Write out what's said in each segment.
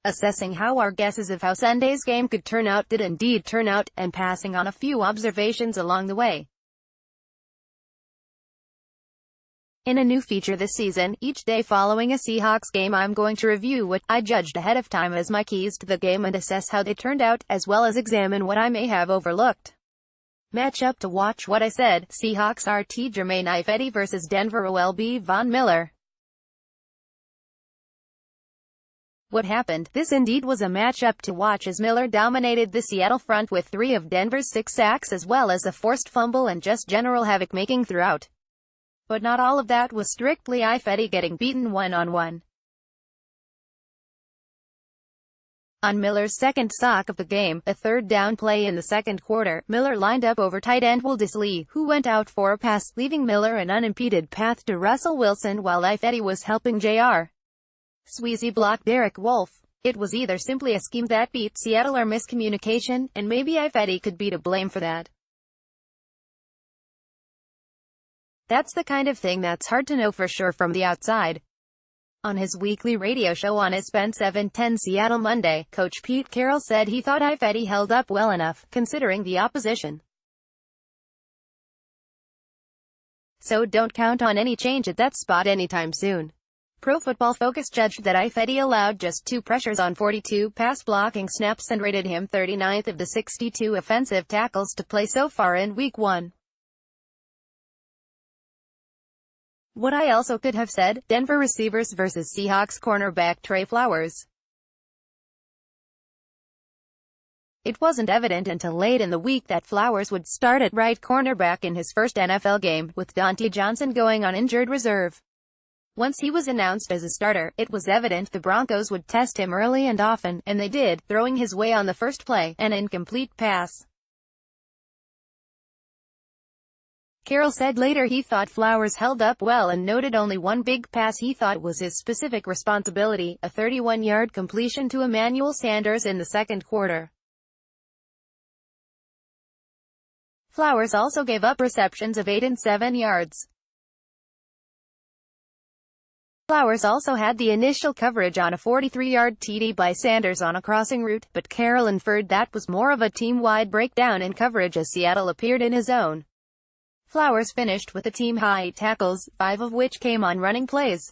assessing how our guesses of how Sunday's game could turn out did indeed turn out, and passing on a few observations along the way. In a new feature this season, each day following a Seahawks game I'm going to review what I judged ahead of time as my keys to the game and assess how they turned out, as well as examine what I may have overlooked. Matchup to watch: what I said, Seahawks RT Jermaine Ifedi vs Denver OLB Von Miller. What happened? This indeed was a matchup to watch as Miller dominated the Seattle front with 3 of Denver's 6 sacks as well as a forced fumble and just general havoc-making throughout. But not all of that was strictly Ifedi getting beaten one-on-one. On Miller's second sack of the game, a third down play in the second quarter, Miller lined up over tight end Will Dissly, who went out for a pass, leaving Miller an unimpeded path to Russell Wilson while Ifedi was helping J.R. Sweezy block Derek Wolfe. It was either simply a scheme that beat Seattle or miscommunication, and maybe Ifedi could be to blame for that. That's the kind of thing that's hard to know for sure from the outside. On his weekly radio show on ESPN 710 Seattle Monday, Coach Pete Carroll said he thought Ifedi held up well enough, considering the opposition. So don't count on any change at that spot anytime soon. Pro Football Focus judged that Ifedi allowed just 2 pressures on 42 pass-blocking snaps and rated him 39th of the 62 offensive tackles to play so far in Week 1. What I also could have said, Denver receivers vs Seahawks cornerback Trey Flowers. It wasn't evident until late in the week that Flowers would start at right cornerback in his first NFL game, with Dante Johnson going on injured reserve. Once he was announced as a starter, it was evident the Broncos would test him early and often, and they did, throwing his way on the first play, an incomplete pass. Carroll said later he thought Flowers held up well and noted only one big pass he thought was his specific responsibility, a 31-yard completion to Emmanuel Sanders in the second quarter. Flowers also gave up receptions of 8 and 7 yards. Flowers also had the initial coverage on a 43-yard TD by Sanders on a crossing route, but Carroll inferred that was more of a team-wide breakdown in coverage as Seattle appeared in his zone. Flowers finished with a team-high 8 tackles, 5 of which came on running plays.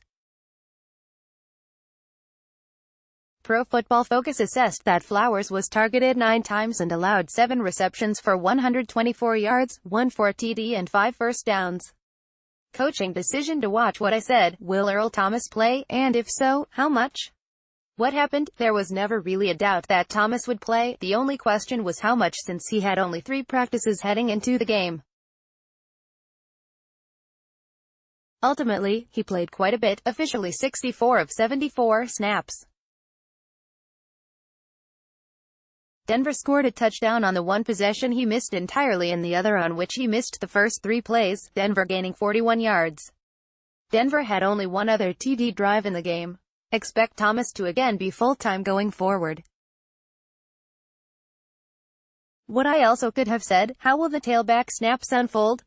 Pro Football Focus assessed that Flowers was targeted 9 times and allowed 7 receptions for 124 yards, 1 for a TD and 5 first downs. Coaching decision to watch: what I said, will Earl Thomas play, and if so, how much? What happened? There was never really a doubt that Thomas would play, the only question was how much, since he had only 3 practices heading into the game. Ultimately, he played quite a bit, officially 64 of 74 snaps. Denver scored a touchdown on the one possession he missed entirely and the other on which he missed the first 3 plays, Denver gaining 41 yards. Denver had only one other TD drive in the game. Expect Thomas to again be full-time going forward. What I also could have said, how will the tailback snaps unfold?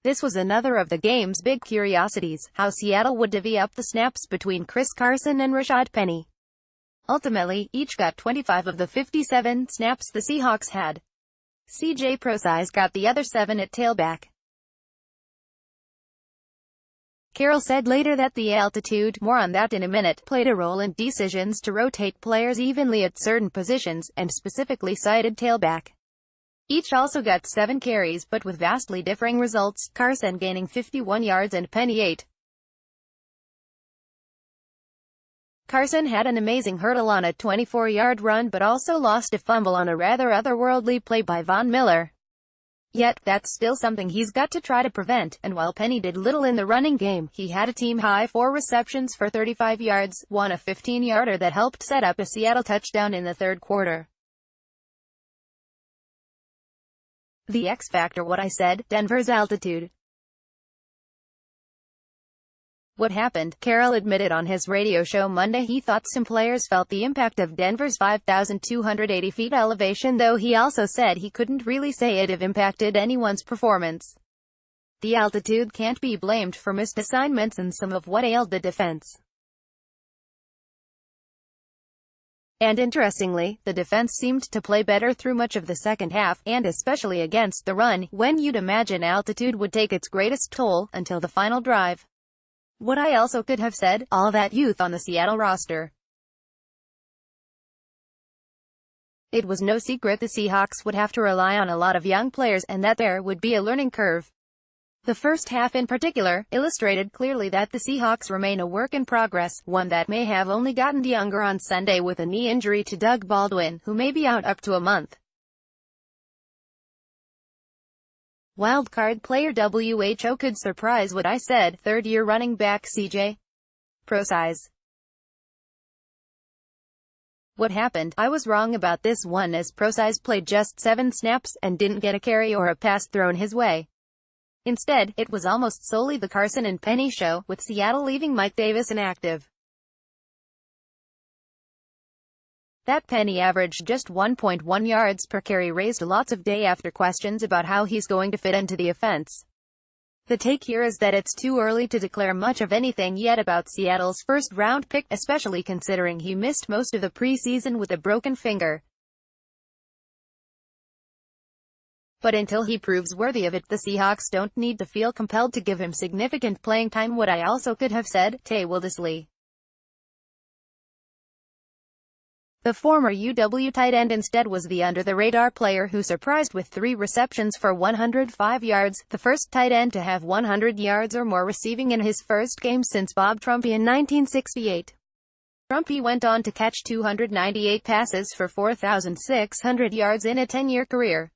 This was another of the game's big curiosities, how Seattle would divvy up the snaps between Chris Carson and Rashad Penny. Ultimately, each got 25 of the 57 snaps the Seahawks had. C.J. Prosise got the other 7 at tailback. Carroll said later that the altitude, more on that in a minute, played a role in decisions to rotate players evenly at certain positions, and specifically cited tailback. Each also got 7 carries, but with vastly differing results, Carson gaining 51 yards and Penny 8. Carson had an amazing hurdle on a 24-yard run but also lost a fumble on a rather otherworldly play by Von Miller. Yet, that's still something he's got to try to prevent, and while Penny did little in the running game, he had a team-high 4 receptions for 35 yards, one a 15-yarder that helped set up a Seattle touchdown in the third quarter. The X factor: what I said, Denver's altitude. What happened? Carroll admitted on his radio show Monday he thought some players felt the impact of Denver's 5,280 feet elevation, though he also said he couldn't really say it have impacted anyone's performance. The altitude can't be blamed for missed assignments and some of what ailed the defense. And interestingly, the defense seemed to play better through much of the second half, and especially against the run, when you'd imagine altitude would take its greatest toll, until the final drive. What I also could have said, all that youth on the Seattle roster. It was no secret the Seahawks would have to rely on a lot of young players, and that there would be a learning curve. The first half in particular, illustrated clearly that the Seahawks remain a work in progress, one that may have only gotten younger on Sunday with a knee injury to Doug Baldwin, who may be out up to a month. Wildcard player WHO could surprise what I said, third-year running back CJ. Pro size. What happened? I was wrong about this one, as Pro size played just 7 snaps, and didn't get a carry or a pass thrown his way. Instead, it was almost solely the Carson and Penny show, with Seattle leaving Mike Davis inactive. That Penny averaged just 1.1 yards per carry raised lots of day-after questions about how he's going to fit into the offense. The take here is that it's too early to declare much of anything yet about Seattle's first-round pick, especially considering he missed most of the preseason with a broken finger. But until he proves worthy of it, the Seahawks don't need to feel compelled to give him significant playing time. What I also could have said, Tay Wildesley. The former UW tight end instead was the under-the-radar player who surprised with 3 receptions for 105 yards, the first tight end to have 100 yards or more receiving in his first game since Bob Trumpy in 1968. Trumpy went on to catch 298 passes for 4,600 yards in a 10-year career.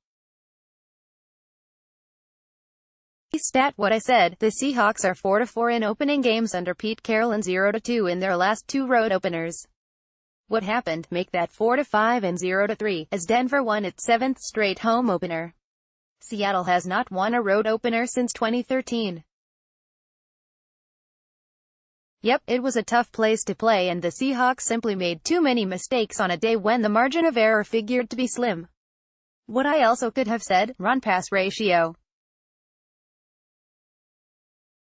Stat what I said, the Seahawks are 4-4 in opening games under Pete Carroll and 0-2 in their last 2 road openers. What happened? Make that 4-5 and 0-3, as Denver won its 7th straight home opener. Seattle has not won a road opener since 2013. Yep, it was a tough place to play, and the Seahawks simply made too many mistakes on a day when the margin of error figured to be slim. What I also could have said, run-pass ratio.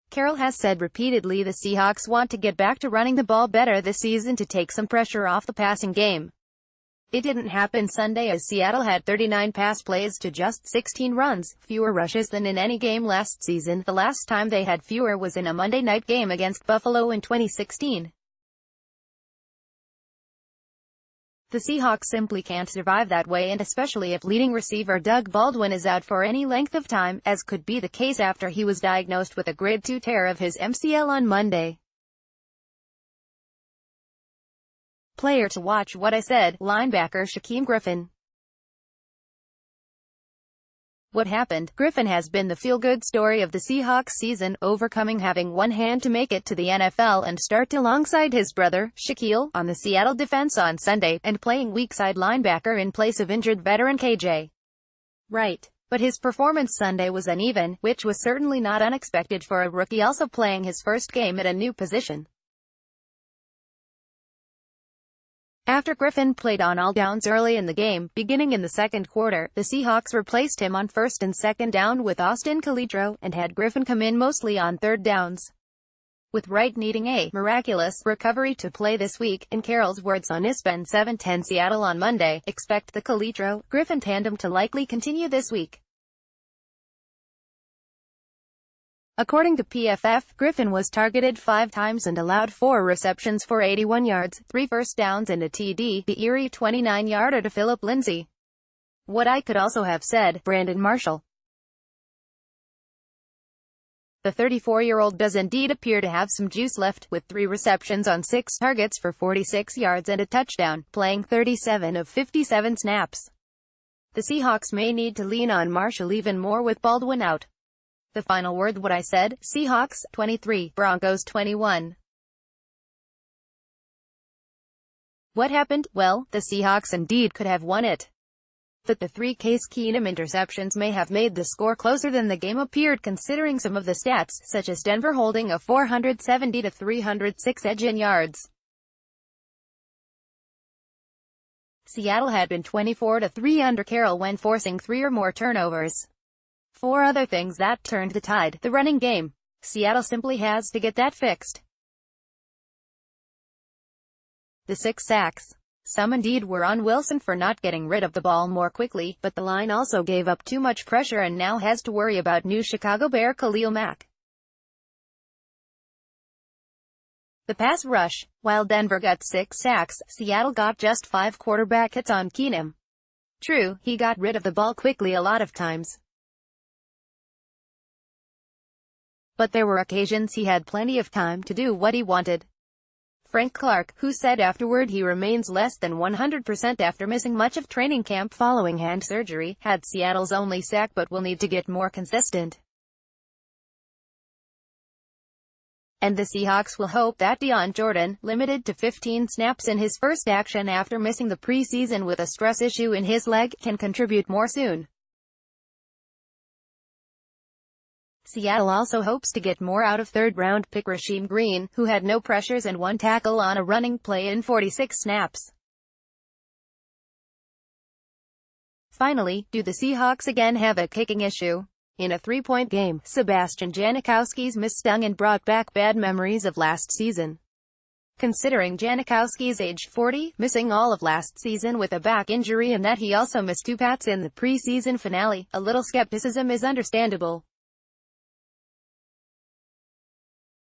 Carroll has said repeatedly the Seahawks want to get back to running the ball better this season to take some pressure off the passing game. It didn't happen Sunday, as Seattle had 39 pass plays to just 16 runs, fewer rushes than in any game last season. The last time they had fewer was in a Monday night game against Buffalo in 2016. The Seahawks simply can't survive that way, and especially if leading receiver Doug Baldwin is out for any length of time, as could be the case after he was diagnosed with a grade 2 tear of his MCL on Monday. Player to watch. What I said, linebacker Shaquem Griffin. What happened? Griffin has been the feel-good story of the Seahawks season, overcoming having one hand to make it to the NFL and start alongside his brother, Shaquille, on the Seattle defense on Sunday, and playing weak-side linebacker in place of injured veteran KJ Wright. But his performance Sunday was uneven, which was certainly not unexpected for a rookie also playing his first game at a new position. After Griffin played on all downs early in the game, beginning in the second quarter, the Seahawks replaced him on first and second down with Austin Calitro, and had Griffin come in mostly on third downs. With Wright needing a miraculous recovery to play this week, in Carroll's words on ESPN 710 Seattle on Monday, expect the Calitro-Griffin tandem to likely continue this week. According to PFF, Griffin was targeted 5 times and allowed 4 receptions for 81 yards, 3 first downs and a TD, the eerie 29-yarder to Philip Lindsay. What I could also have said, Brandon Marshall. The 34-year-old does indeed appear to have some juice left, with 3 receptions on 6 targets for 46 yards and a touchdown, playing 37 of 57 snaps. The Seahawks may need to lean on Marshall even more with Baldwin out. The final word. What I said, Seahawks 23, Broncos 21. What happened? Well, the Seahawks indeed could have won it. But the 3 Case Keenum interceptions may have made the score closer than the game appeared, considering some of the stats, such as Denver holding a 470 to 306 edge in yards. Seattle had been 24-3 under Carroll when forcing 3 or more turnovers. 4 other things that turned the tide. The running game. Seattle simply has to get that fixed. The 6 sacks. Some indeed were on Wilson for not getting rid of the ball more quickly, but the line also gave up too much pressure and now has to worry about new Chicago Bear Khalil Mack. The pass rush. While Denver got 6 sacks, Seattle got just 5 quarterback hits on Keenum. True, he got rid of the ball quickly a lot of times, but there were occasions he had plenty of time to do what he wanted. Frank Clark, who said afterward he remains less than 100% after missing much of training camp following hand surgery, had Seattle's only sack but will need to get more consistent. And the Seahawks will hope that Deion Jordan, limited to 15 snaps in his first action after missing the preseason with a stress issue in his leg, can contribute more soon. Seattle also hopes to get more out of third-round pick Rasheem Green, who had no pressures and 1 tackle on a running play in 46 snaps. Finally, do the Seahawks again have a kicking issue? In a 3-point game, Sebastian Janikowski's miss stung and brought back bad memories of last season. Considering Janikowski's age 40, missing all of last season with a back injury and that he also missed 2 pats in the preseason finale, a little skepticism is understandable.